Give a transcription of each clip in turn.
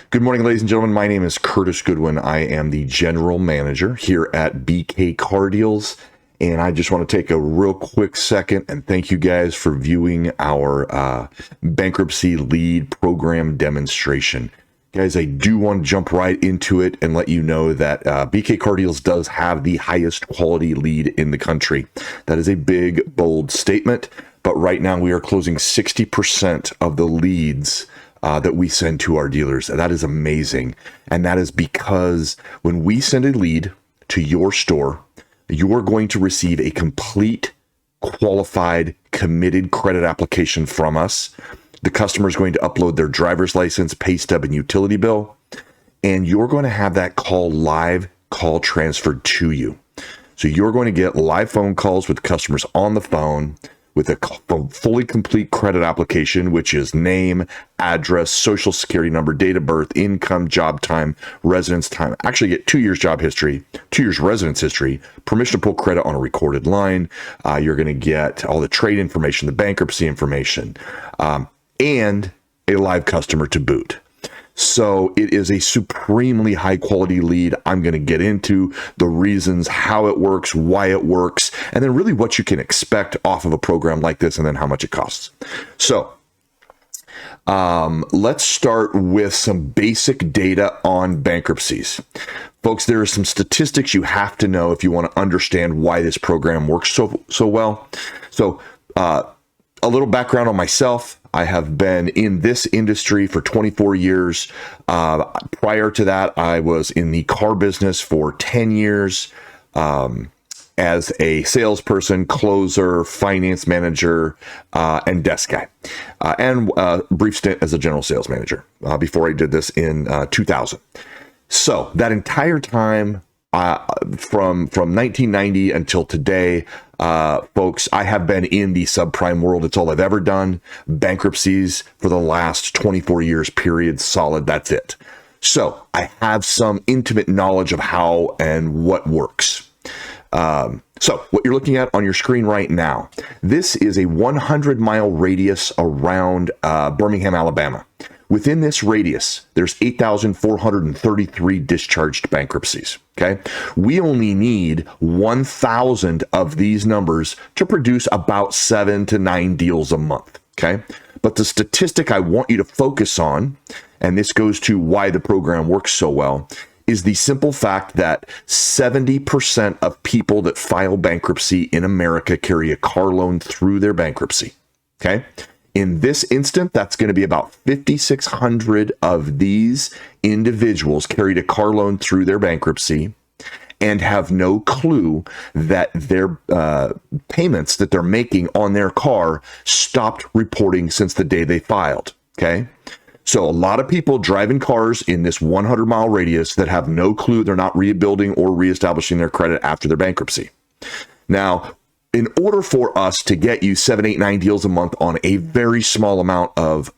Good morning, ladies and gentlemen. My name is Curtis Goodwin. I am the general manager here at BKCarDeals, and I just want to take a real quick second and thank you guys for viewing our bankruptcy lead program demonstration. Guys, I do want to jump right into it and let you know that BKCarDeals does have the highest quality lead in the country. That is a big, bold statement, but right now we are closing 60% of the leads that we send to our dealers. That is amazing. And that is because when we send a lead to your store, you're going to receive a complete, qualified, committed credit application from us. The customer is going to upload their driver's license, pay stub, and utility bill, and you're going to have that live call transferred to you. So you're going to get live phone calls with customers on the phone with a fully complete credit application, which is name, address, social security number, date of birth, income, job time, residence time. Actually get 2 years job history, 2 years residence history, permission to pull credit on a recorded line. You're going to get all the trade information, the bankruptcy information, and a live customer to boot. So it is a supremely high quality lead. I'm going to get into the reasons, how it works, why it works, and then really what you can expect off of a program like this, and then how much it costs. So let's start with some basic data on bankruptcies. Folks, there are some statistics you have to know if you want to understand why this program works so well. So a little background on myself. I have been in this industry for 24 years. Prior to that, I was in the car business for 10 years as a salesperson, closer, finance manager, and desk guy, and a brief stint as a general sales manager before I did this in 2000. So that entire time, from 1990 until today, folks, I have been in the subprime world. It's all I've ever done. Bankruptcies for the last 24 years, period, solid. That's it. So I have some intimate knowledge of how and what works. So what you're looking at on your screen right now, this is a 100-mile radius around Birmingham, Alabama. Within this radius, there's 8,433 discharged bankruptcies, okay? We only need 1,000 of these numbers to produce about 7 to 9 deals a month, okay? But the statistic I want you to focus on, and this goes to why the program works so well, is the simple fact that 70% of people that file bankruptcy in America carry a car loan through their bankruptcy, okay? In this instant, that's going to be about 5,600 of these individuals carried a car loan through their bankruptcy and have no clue that their payments that they're making on their car stopped reporting since the day they filed, okay? So a lot of people driving cars in this 100-mile radius that have no clue they're not rebuilding or reestablishing their credit after their bankruptcy. Now, in order for us to get you 7, 8, 9 deals a month on a very small amount of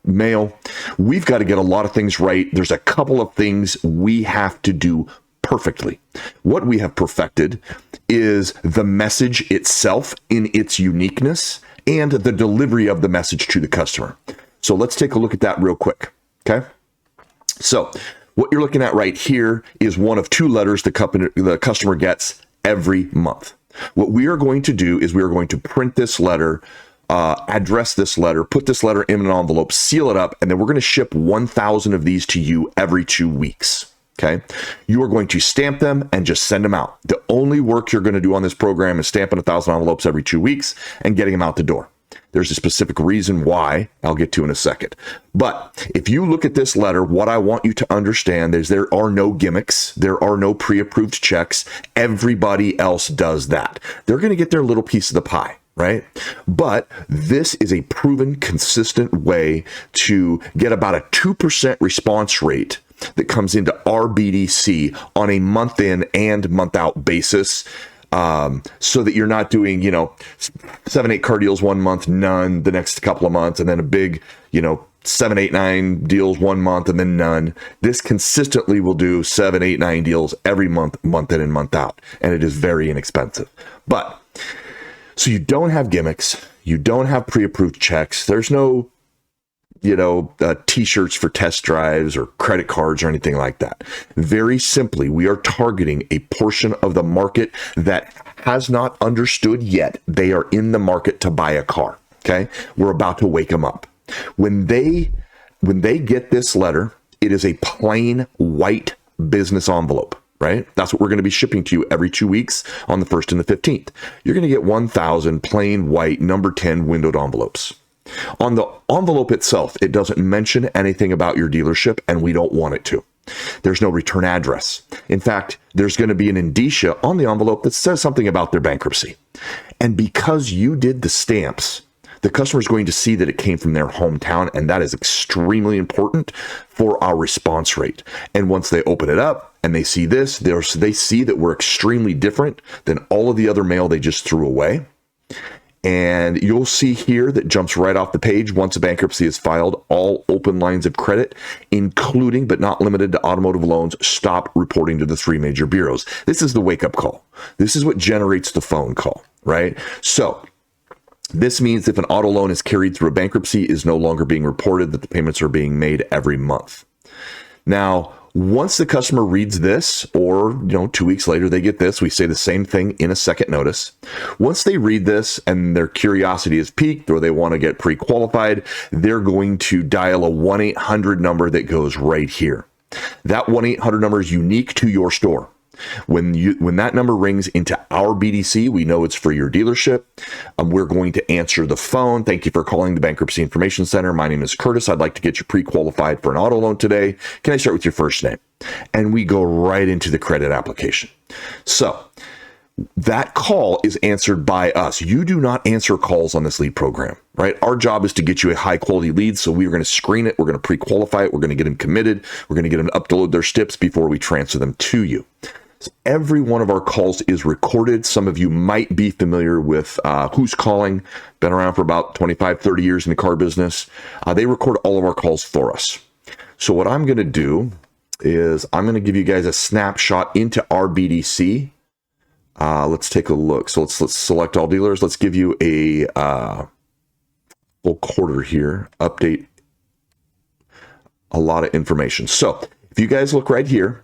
mail, we've got to get a lot of things right. There's a couple of things we have to do perfectly. What we have perfected is the message itself in its uniqueness and the delivery of the message to the customer. So let's take a look at that real quick, okay? So what you're looking at right here is one of 2 letters the customer gets every month. What we are going to do is we are going to print this letter, address this letter, put this letter in an envelope, seal it up, and then we're going to ship 1,000 of these to you every 2 weeks, okay? You are going to stamp them and just send them out. The only work you're going to do on this program is stamping 1,000 envelopes every 2 weeks and getting them out the door. There's a specific reason why I'll get to in a second. But if you look at this letter, what I want you to understand is there are no gimmicks. There are no pre-approved checks. Everybody else does that. They're going to get their little piece of the pie, right? But this is a proven, consistent way to get about a 2% response rate that comes into our BDC on a month in and month out basis. So that you're not doing, 7, 8 car deals 1 month, none the next couple of months, and then a big, 7, 8, 9 deals 1 month and then none. This consistently will do 7, 8, 9 deals every month, month in and month out. And it is very inexpensive. But so you don't have gimmicks. You don't have pre-approved checks. There's no t-shirts for test drives or credit cards or anything like that. Very simply, we are targeting a portion of the market that has not understood yet they are in the market to buy a car. Okay. We're about to wake them up. When they get this letter, it is a plain white business envelope, right? That's what we're going to be shipping to you every 2 weeks on the 1st and the 15th. You're going to get 1,000 plain white number 10 windowed envelopes. On the envelope itself, it doesn't mention anything about your dealership, and we don't want it to. There's no return address. In fact, there's going to be an indicia on the envelope that says something about their bankruptcy. And because you did the stamps, the customer is going to see that it came from their hometown, and that is extremely important for our response rate. And once they open it up and they see this, they see that we're extremely different than all of the other mail they just threw away. And you'll see here that jumps right off the page. Once a bankruptcy is filed, all open lines of credit, including but not limited to automotive loans, stop reporting to the 3 major bureaus. This is the wake-up call. This is what generates the phone call, right? So this means if an auto loan is carried through a bankruptcy, is no longer being reported, that the payments are being made every month. Now, once the customer reads this, or 2 weeks later they get this, we say the same thing in a second notice. Once they read this and their curiosity is piqued, or they want to get pre-qualified, they're going to dial a 1-800 number that goes right here. That 1-800 number is unique to your store. When that number rings into our BDC, we know it's for your dealership. We're going to answer the phone. Thank you for calling the Bankruptcy Information Center. My name is Curtis. I'd like to get you pre-qualified for an auto loan today. Can I start with your first name? And we go right into the credit application. So that call is answered by us. You do not answer calls on this lead program, right? Our job is to get you a high quality lead. So we are going to screen it. We're going to pre-qualify it. We're going to get them committed. We're going to get them to upload their steps before we transfer them to you. So every one of our calls is recorded. Some of you might be familiar with Who's Calling, been around for about 25, 30 years in the car business. They record all of our calls for us. So what I'm going to do is I'm going to give you guys a snapshot into our BDC. Let's take a look. So let's select all dealers. Let's give you a full quarter here, update a lot of information. So if you guys look right here,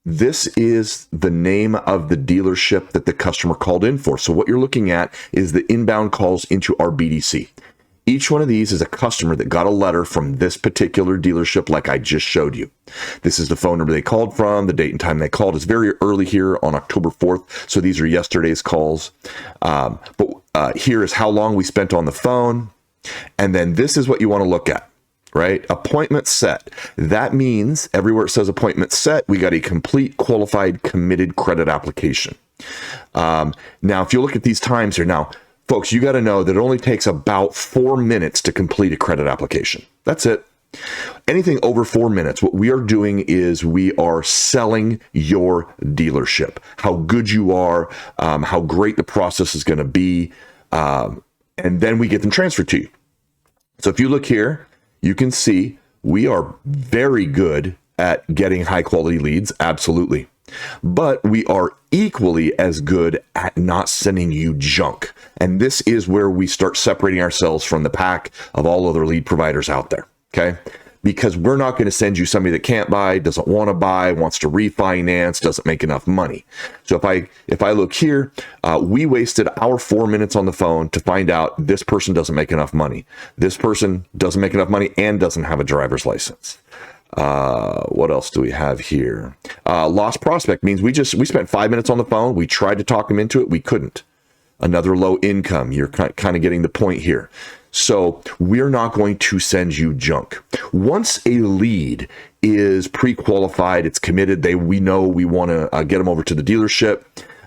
this is the name of the dealership that the customer called in for. So what you're looking at is the inbound calls into our BDC. Each one of these is a customer that got a letter from this particular dealership like I just showed you. This is the phone number they called from, the date and time they called. It's very early here on October 4th, so these are yesterday's calls. But here is how long we spent on the phone, and then this is what you want to look at. Right? Appointment set. That means everywhere it says appointment set, we got a complete, qualified, committed credit application. Now, if you look at these times here, now, folks, you got to know that it only takes about 4 minutes to complete a credit application. That's it. Anything over 4 minutes, what we are doing is we are selling your dealership, how good you are, how great the process is going to be, and then we get them transferred to you. So if you look here, you can see we are very good at getting high quality leads, absolutely. But we are equally as good at not sending you junk. And this is where we start separating ourselves from the pack of all other lead providers out there, okay? Because we're not going to send you somebody that can't buy, doesn't want to buy, wants to refinance, doesn't make enough money. So if I look here, we wasted our 4 minutes on the phone to find out this person doesn't make enough money. This person doesn't make enough money and doesn't have a driver's license. What else do we have here? Lost prospect means we spent 5 minutes on the phone. We tried to talk them into it. We couldn't. Another low income. You're kind of getting the point here. So we're not going to send you junk. Once a lead is pre-qualified, it's committed, we know we want to get them over to the dealership.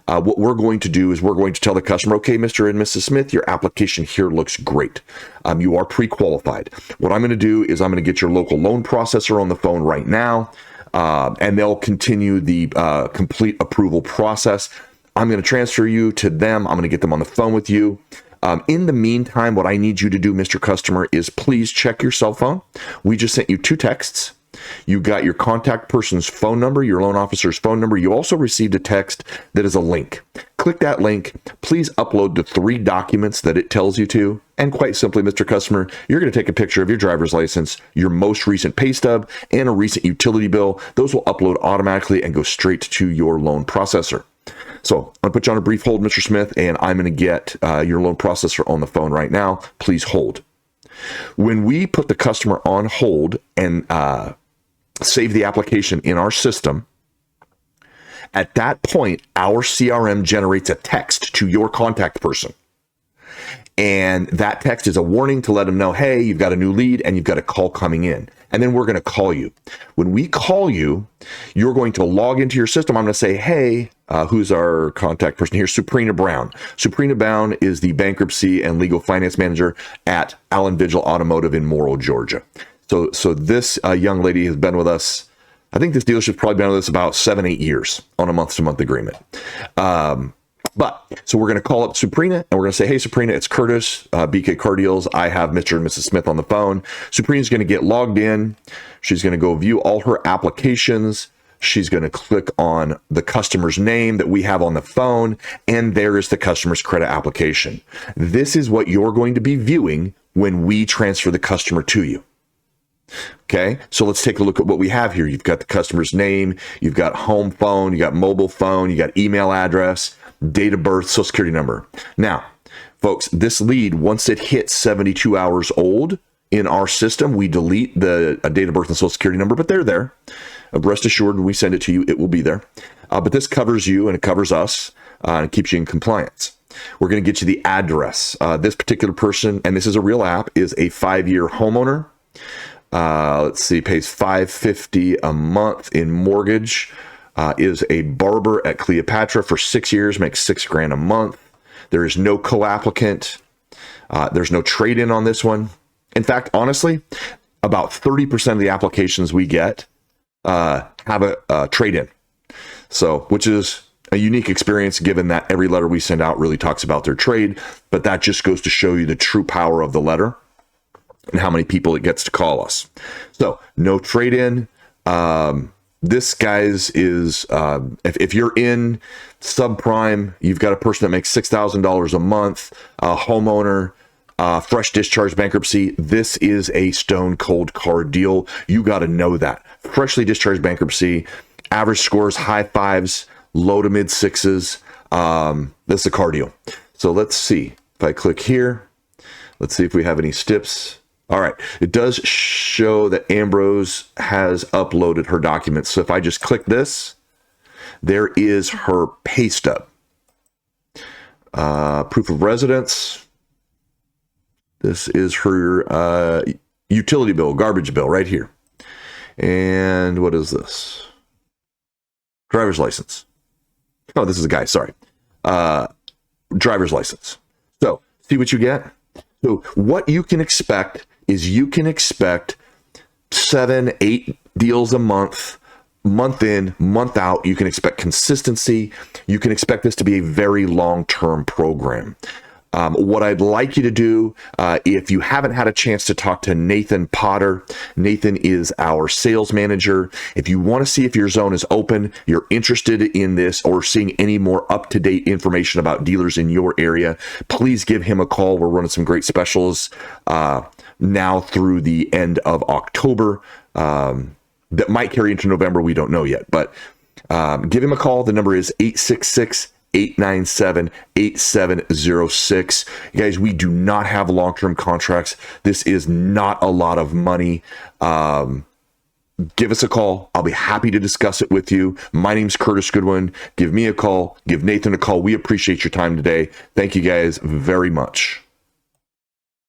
What we're going to do is we're going to tell the customer, okay, Mr. and Mrs. Smith, your application here looks great. You are pre-qualified. What I'm going to do is I'm going to get your local loan processor on the phone right now, and they'll continue the complete approval process. I'm going to transfer you to them. I'm going to get them on the phone with you. In the meantime, what I need you to do, Mr. Customer, is please check your cell phone. We just sent you 2 texts. You got your contact person's phone number, your loan officer's phone number. You also received a text that is a link. Click that link. Please upload the 3 documents that it tells you to. And quite simply, Mr. Customer, you're going to take a picture of your driver's license, your most recent pay stub, and a recent utility bill. Those will upload automatically and go straight to your loan processor. So I'm going to put you on a brief hold, Mr. Smith, and I'm going to get your loan processor on the phone right now. Please hold. When we put the customer on hold and save the application in our system, at that point, our CRM generates a text to your contact person. And that text is a warning to let them know, hey, you've got a new lead and you've got a call coming in. And then we're going to call you. When we call you, you're going to log into your system. I'm going to say, hey, who's our contact person here? Suprina Brown. Suprina Brown is the bankruptcy and legal finance manager at Allen Vigil Automotive in Morrow, Georgia. So this young lady has been with us. I think this dealership's probably been with us about 7-8 years on a month-to-month agreement. So we're going to call up Suprina and we're going to say, hey, Suprina, it's Curtis, BKCarDeals. I have Mr. and Mrs. Smith on the phone. Suprina's going to get logged in. She's going to go view all her applications. She's going to click on the customer's name that we have on the phone. And there is the customer's credit application. This is what you're going to be viewing when we transfer the customer to you. Okay, so let's take a look at what we have here. You've got the customer's name, you've got home phone, you got mobile phone, you got email address, date of birth, social security number. Now, folks, this lead, once it hits 72 hours old in our system, we delete the date of birth and social security number, but they're there. Rest assured, when we send it to you, it will be there. But this covers you and it covers us and it keeps you in compliance. We're going to get you the address. This particular person, and this is a real app, is a 5-year homeowner. Let's see, pays $550 a month in mortgage, is a barber at Cleopatra for 6 years, makes $6,000 a month. There is no co-applicant. There's no trade-in on this one. In fact, honestly, about 30% of the applications we get have a trade-in. So, which is a unique experience given that every letter we send out really talks about their trade, but that just goes to show you the true power of the letter and how many people it gets to call us. So no trade-in. This, guys, is if you're in subprime, you've got a person that makes $6,000 a month, a homeowner, fresh discharge bankruptcy. This is a stone cold car deal. You got to know that. Freshly discharged bankruptcy, average scores, high 5s, low to mid 6s. This is a car deal. So let's see if I click here. Let's see if we have any steps. All right, it does show that Ambrose has uploaded her documents. So if I just click this, there is her pay stub. Proof of residence. This is her utility bill, garbage bill right here. And what is this? Driver's license. Oh, this is a guy, sorry. Driver's license. So see what you get? So what you can expect is you can expect 7-8 deals a month, month in, month out. You can expect consistency. You can expect this to be a very long-term program. What I'd like you to do, if you haven't had a chance to talk to Nathan Potter, Nathan is our sales manager. If you want to see if your zone is open, you're interested in this, or seeing any more up-to-date information about dealers in your area, please give him a call. We're running some great specials now through the end of October that might carry into November. We don't know yet, but give him a call. The number is 866-897-8706. Guys, we do not have long-term contracts. This is not a lot of money. Give us a call. I'll be happy to discuss it with you. My name's Curtis Goodwin. Give me a call. Give Nathan a call. We appreciate your time today. Thank you guys very much.